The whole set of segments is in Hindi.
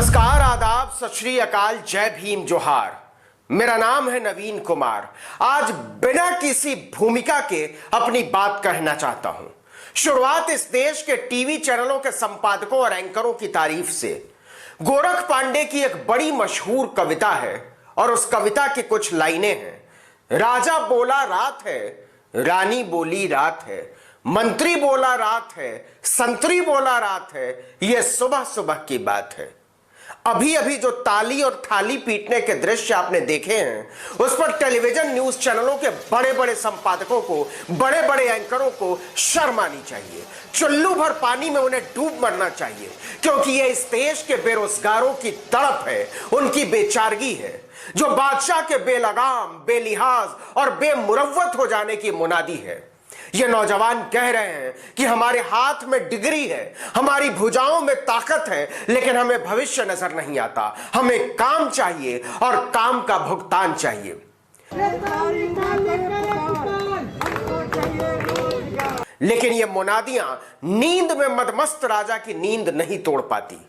नमस्कार, आदाब, सत श्री अकाल, जय भीम, जोहार। मेरा नाम है नवीन कुमार। आज बिना किसी भूमिका के अपनी बात कहना चाहता हूं। शुरुआत इस देश के टीवी चैनलों के संपादकों और एंकरों की तारीफ से। गोरख पांडे की एक बड़ी मशहूर कविता है और उस कविता की कुछ लाइनें हैं। राजा बोला रात है, रानी बोली रात है, मंत्री बोला रात है, संतरी बोला रात है, यह सुबह सुबह की बात है। अभी अभी जो ताली और थाली पीटने के दृश्य आपने देखे हैं, उस पर टेलीविजन न्यूज चैनलों के बड़े बड़े संपादकों को, बड़े बड़े एंकरों को शर्म आनी चाहिए। चुल्लू भर पानी में उन्हें डूब मरना चाहिए, क्योंकि यह इस देश के बेरोजगारों की तड़प है, उनकी बेचारगी है, जो बादशाह के बेलगाम, बेलिहाज और बेमुरव्वत हो जाने की मुनादी है। ये नौजवान कह रहे हैं कि हमारे हाथ में डिग्री है, हमारी भुजाओं में ताकत है, लेकिन हमें भविष्य नजर नहीं आता। हमें काम चाहिए और काम का भुगतान चाहिए। लेकिन ये मुनादियां नींद में मदमस्त राजा की नींद नहीं तोड़ पाती।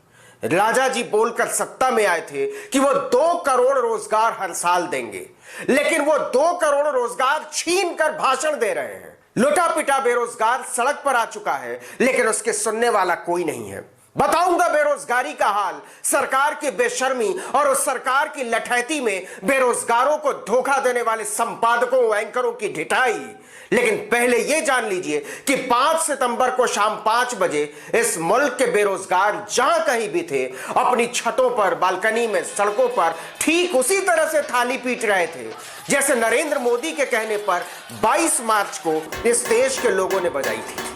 राजा जी बोलकर सत्ता में आए थे कि वो 2 करोड़ रोजगार हर साल देंगे, लेकिन वो 2 करोड़ रोजगार छीन कर भाषण दे रहे हैं। लुटा पिटा बेरोजगार सड़क पर आ चुका है, लेकिन उसके सुनने वाला कोई नहीं है। बताऊंगा बेरोजगारी का हाल, सरकार की बेशर्मी और उस सरकार की लठैती में बेरोजगारों को धोखा देने वाले संपादकों, एंकरों की ढिठाई। लेकिन पहले यह जान लीजिए कि 5 सितंबर को शाम 5 बजे इस मुल्क के बेरोजगार जहां कहीं भी थे, अपनी छतों पर, बालकनी में, सड़कों पर ठीक उसी तरह से थाली पीट रहे थे जैसे नरेंद्र मोदी के कहने पर 22 मार्च को इस देश के लोगों ने बजाई थी।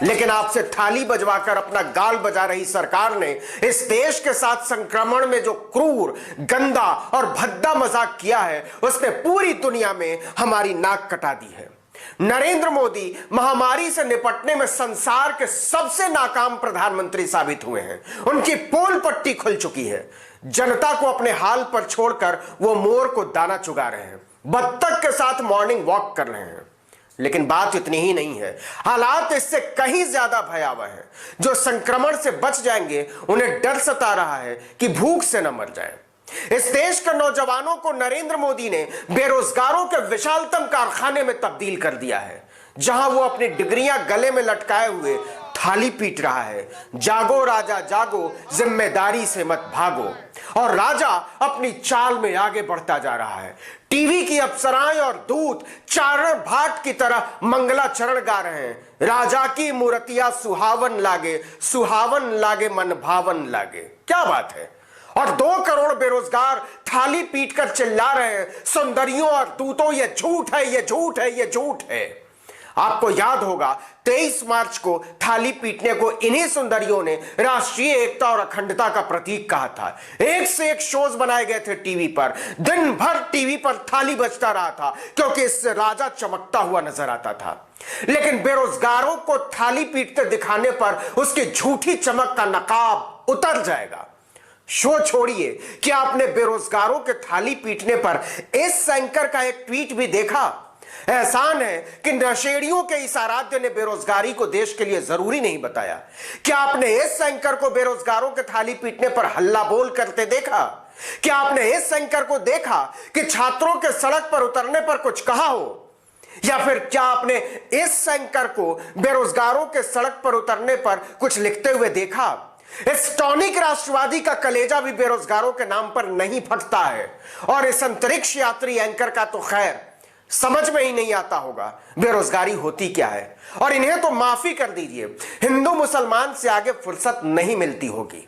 लेकिन आपसे थाली बजवाकर अपना गाल बजा रही सरकार ने इस देश के साथ संक्रमण में जो क्रूर, गंदा और भद्दा मजाक किया है, उसने पूरी दुनिया में हमारी नाक कटा दी है। नरेंद्र मोदी महामारी से निपटने में संसार के सबसे नाकाम प्रधानमंत्री साबित हुए हैं। उनकी पोल पट्टी खुल चुकी है। जनता को अपने हाल पर छोड़कर वो मोर को दाना चुगा रहे हैं, बत्तख के साथ मॉर्निंग वॉक कर रहे हैं। लेकिन बात इतनी ही नहीं है, हालात इससे कहीं ज्यादा भयावह है। जो संक्रमण से बच जाएंगे, उन्हें डर सता रहा है कि भूख से न मर जाए। इस देश के नौजवानों को नरेंद्र मोदी ने बेरोजगारों के विशालतम कारखाने में तब्दील कर दिया है, जहां वो अपनी डिग्रियां गले में लटकाए हुए थाली पीट रहा है। जागो राजा जागो, जिम्मेदारी से मत भागो। और राजा अपनी चाल में आगे बढ़ता जा रहा है। टीवी की अप्सराएं और दूत चारण भाट की तरह मंगलाचरण गा रहे हैं। राजा की मूर्तियां सुहावन लागे मन भावन लागे। क्या बात है। और 2 करोड़ बेरोजगार थाली पीटकर चिल्ला रहे हैं, सुंदरियों और दूतों, ये झूठ है, ये झूठ है, ये झूठ है। आपको याद होगा 23 मार्च को थाली पीटने को इन्हीं सुंदरियों ने राष्ट्रीय एकता और अखंडता का प्रतीक कहा था। एक से एक शोज बनाए गए थे टीवी पर। दिन भर टीवी पर थाली बजता रहा था, क्योंकि इससे राजा चमकता हुआ नजर आता था। लेकिन बेरोजगारों को थाली पीटते दिखाने पर उसकी झूठी चमक का नकाब उतर जाएगा। शो छोड़िए कि आपने बेरोजगारों के थाली पीटने पर इस एंकर का एक ट्वीट भी देखा। एहसान है कि नशेड़ियों के इस आराध्य ने बेरोजगारी को देश के लिए जरूरी नहीं बताया। क्या आपने इस एंकर को बेरोजगारों के थाली पीटने पर हल्ला बोल करते देखा? क्या आपने इस एंकर को देखा कि छात्रों के सड़क पर उतरने पर कुछ कहा हो? या फिर क्या आपने इस एंकर को बेरोजगारों के सड़क पर उतरने पर कुछ लिखते हुए देखा? इस टॉनिक राष्ट्रवादी का कलेजा भी बेरोजगारों के नाम पर नहीं फटता है। और इस अंतरिक्ष यात्री एंकर का तो खैर समझ में ही नहीं आता होगा बेरोजगारी होती क्या है। और इन्हें तो माफी कर दीजिए, हिंदू मुसलमान से आगे फुर्सत नहीं मिलती होगी।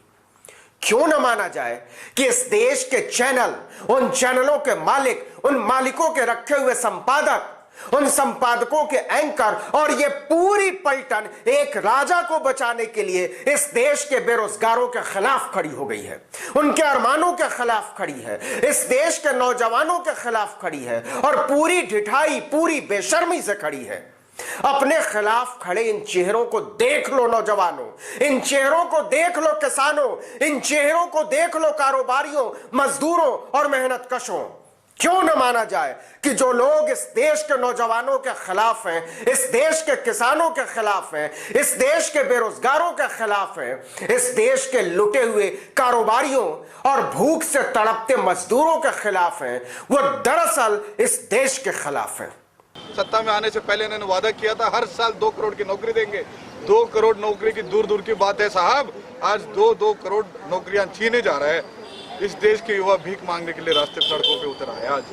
क्यों न माना जाए कि इस देश के चैनल, उन चैनलों के मालिक, उन मालिकों के रखे हुए संपादक, उन संपादकों के एंकर और ये पूरी पलटन एक राजा को बचाने के लिए इस देश के बेरोजगारों के खिलाफ खड़ी हो गई है, उनके अरमानों के खिलाफ खड़ी है, इस देश के नौजवानों के खिलाफ खड़ी है और पूरी ढिठाई, पूरी बेशर्मी से खड़ी है। अपने खिलाफ खड़े इन चेहरों को देख लो नौजवानों, इन चेहरों को देख लो किसानों, इन चेहरों को देख लो कारोबारियों, मजदूरों और मेहनत कशों। क्यों न माना जाए कि जो लोग इस देश के नौजवानों के खिलाफ हैं, इस देश के किसानों के खिलाफ हैं, इस देश के बेरोजगारों के खिलाफ हैं, इस देश के लुटे हुए कारोबारियों और भूख से तड़पते मजदूरों के खिलाफ हैं, वो दरअसल इस देश के खिलाफ हैं। सत्ता में आने से पहले इन्होंने वादा किया था हर साल 2 करोड़ की नौकरी देंगे। 2 करोड़ नौकरी की दूर दूर की बात है साहब। आज 2 करोड़ नौकरियां छीने जा रहा है। इस देश के युवा भीख मांगने के लिए रास्ते सड़कों पे उतर आए। आज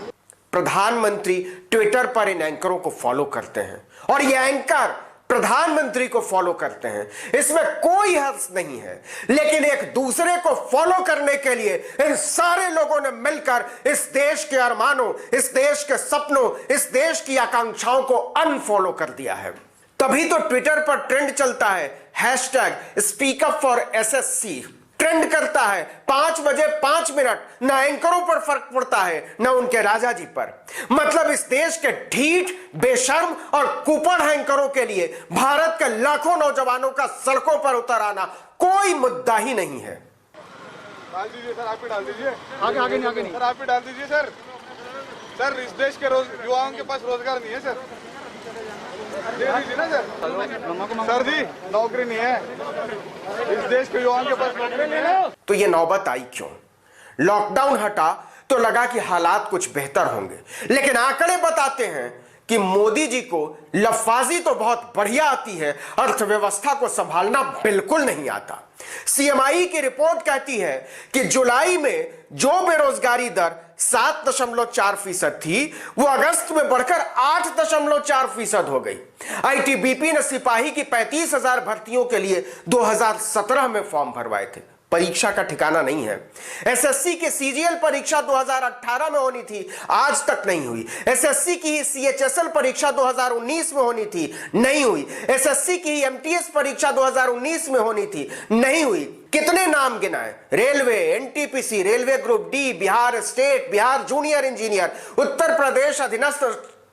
प्रधानमंत्री ट्विटर पर इन एंकरों को फॉलो करते हैं और ये एंकर प्रधानमंत्री को फॉलो करते हैं, इसमें कोई हर्ष नहीं है। लेकिन एक दूसरे को फॉलो करने के लिए इन सारे लोगों ने मिलकर इस देश के अरमानों, इस देश के सपनों, इस देश की आकांक्षाओं को अनफॉलो कर दिया है। तभी तो ट्विटर पर ट्रेंड चलता है hashtag speak up for SSC. Trend करता है 5 बजे 5 मिनट। न एंकरों पर फर्क पड़ता है न उनके राजा जी पर। मतलब इस देश के ढीठ, बेशर्म और कुपड़ एंकरों के लिए भारत के लाखों नौजवानों का सड़कों पर उतर आना कोई मुद्दा ही नहीं है। डाल दीजिए सर, आप ही डाल दीजिए। आगे नहीं सर, आप ही डाल दीजिए सर। सर, इस देश के युवाओं के पास रोजगार नहीं है सर। दे दीजिए ना सर। सर जी, नौकरी नहीं है इस देश के युवाओं के पास, नौकरी नहीं है। तो ये नौबत आई क्यों? लॉकडाउन हटा तो लगा कि हालात कुछ बेहतर होंगे, लेकिन आंकड़े बताते हैं कि मोदी जी को लफाजी तो बहुत बढ़िया आती है, अर्थव्यवस्था को संभालना बिल्कुल नहीं आता। सीएमआई की रिपोर्ट कहती है कि जुलाई में जो बेरोजगारी दर 7.4% थी, वो अगस्त में बढ़कर 8.4% हो गई। आईटीबीपी ने सिपाही की 35,000 भर्तियों के लिए 2017 में फॉर्म भरवाए थे। परीक्षा का ठिकाना नहीं है। एसएससी की सीजीएल परीक्षा 2018 में होनी थी, आज तक नहीं हुई। एसएससी की सीएचएसएल परीक्षा 2019 में होनी थी, नहीं हुई। एसएससी की एमटीएस परीक्षा 2019 में होनी थी, नहीं हुई। कितने नाम गिनाए? Railway, NTPC, railway group D, Bihar state, Bihar junior engineer, Uttar Pradesh अधीनस्थ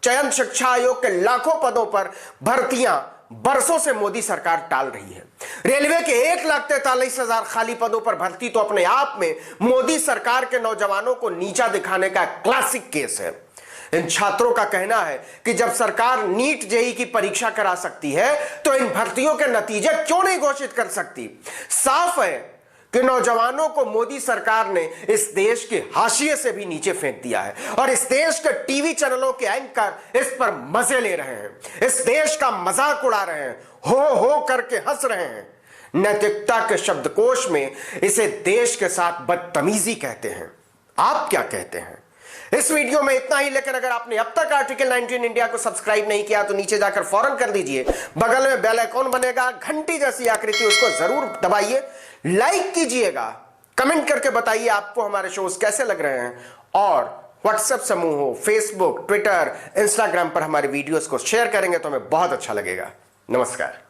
चयन शिक्षा आयोग के लाखों पदों पर भर्तियां बरसों से मोदी सरकार टाल रही है। रेलवे के 1,43,000 खाली पदों पर भर्ती तो अपने आप में मोदी सरकार के नौजवानों को नीचा दिखाने का क्लासिक केस है। इन छात्रों का कहना है कि जब सरकार नीट जेईई की परीक्षा करा सकती है तो इन भर्तियों के नतीजे क्यों नहीं घोषित कर सकती? साफ है कि नौजवानों को मोदी सरकार ने इस देश के हाशिए से भी नीचे फेंक दिया है और इस देश के टीवी चैनलों के एंकर इस पर मजे ले रहे हैं, इस देश का मजाक उड़ा रहे हैं, हो करके हंस रहे हैं। नैतिकता के शब्दकोश में इसे देश के साथ बदतमीजी कहते हैं। आप क्या कहते हैं? इस वीडियो में इतना ही, लेकिन अगर आपने अब तक आर्टिकल 19 इंडिया को सब्सक्राइब नहीं किया तो नीचे जाकर फौरन कर दीजिए। बगल में बेल आइकॉन बनेगा, घंटी जैसी आकृति, उसको जरूर दबाइए। लाइक कीजिएगा, कमेंट करके बताइए आपको हमारे शोज कैसे लग रहे हैं और व्हाट्सएप समूह हो, फेसबुक, ट्विटर, इंस्टाग्राम पर हमारे वीडियोस को शेयर करेंगे तो हमें बहुत अच्छा लगेगा। नमस्कार।